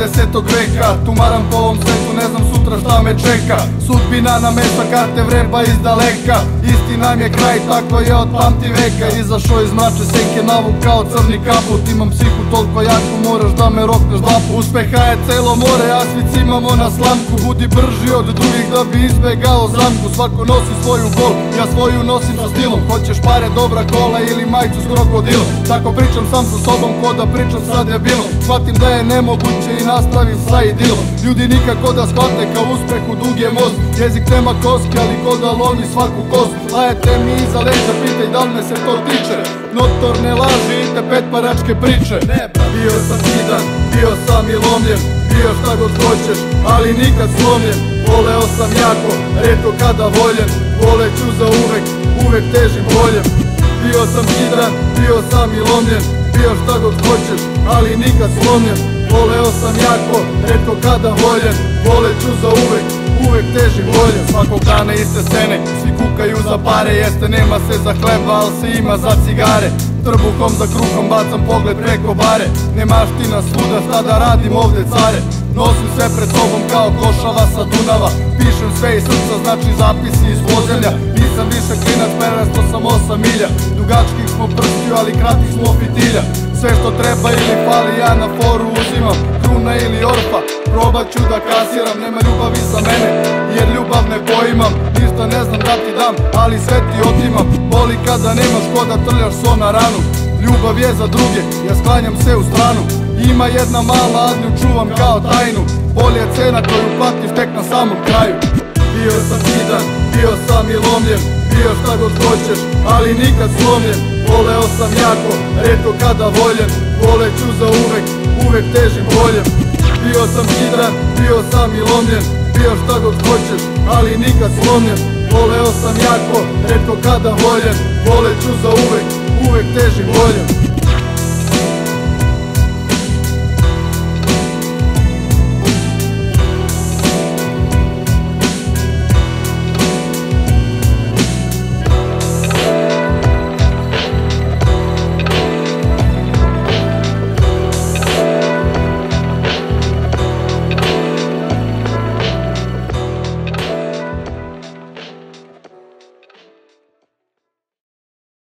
20. veka. Tumaram po ovom svetu, ne znam sutra šta me čeka. Sudbina namešta karte, vreba iz daleka. Isti nam je kraj, tako je od pamti veka. Izašao iz mračne senke, navukao crni kaput. Imam psihu toliko jaku, moraš da me rokneš dlapu. Uspeha je celo more, a svi cimamo na slamku. Budi brži od drugih da bi izbegao zamku. Svako nosi svoju bol, ja svoju nosim sa stilom. Hoćeš pare, dobra kola ili majicu s krokodilom. Tako pričam sam sa sobom, ko da pričam sa debilom. Shvatim da je nemoguće i nastavim sa idilom. Ljudi nikako da shvate kao uspehu dug je most. Jezik nema koske, ali ko da lomi svaku kost. Lajete mi iza leđa, pitaj da li me se to tiče. Notorne laži i te petparačke priče. Bio sam kidan, bio sam i lomljen. Bio šta god hoćeš, ali nikad slomljen. Voleo sam jako, retko kada voljen. Voleću za uvek, uvek težim boljem. Bio sam kidan, bio sam i lomljen. Bio šta god hoćeš, ali nikad slomljen. Voleo sam jako, retko kada voljen. Voleću za uvek, uvek težim boljem. Svakog dana iste scene, svi kukaju za pare. Jeste, nema se za hleba, al se ima za cigare. Trbuhom za kruhom bacam pogled preko bare. Nemaština svuda, šta da radim ovde care. Nosim sve pred sobom kao košava sa Dunava. Pišem sve iz srca, znači zapisi iz podzemlja. Nisam više klinac, prerasto sam 8 milja. Dugačkih smo prstiju, ali kratkih smo fitilja. Sve što treba ili fali ja na foru uzimam. Kruna ili orfa, probat ću da kasiram. Nema ljubavi za mene, jer ljubav ne poimam. Ništa ne znam da ti dam, ali sve ti otimam. Boli kada nemaš ko da trljaš so na ranu. Ljubav je za druge, ja sklanjam se u stranu. Ima jedna mala, a nju čuvam kao tajnu. Bolje cena koju platiš tek na samom kraju. Bio sam kidan, bio sam i lomljen. Bio šta god hoćeš, ali nikad slomljen. Voleo sam jako, retko kada voljen. Voleću za uvek, uvek težim boljem. Bio sam kidan, bio sam i lomljen. Bio šta god hoćeš, ali nikad slomljen. Voleo sam jako, retko kada voljen. Voleću za uvek, uvek težim boljem.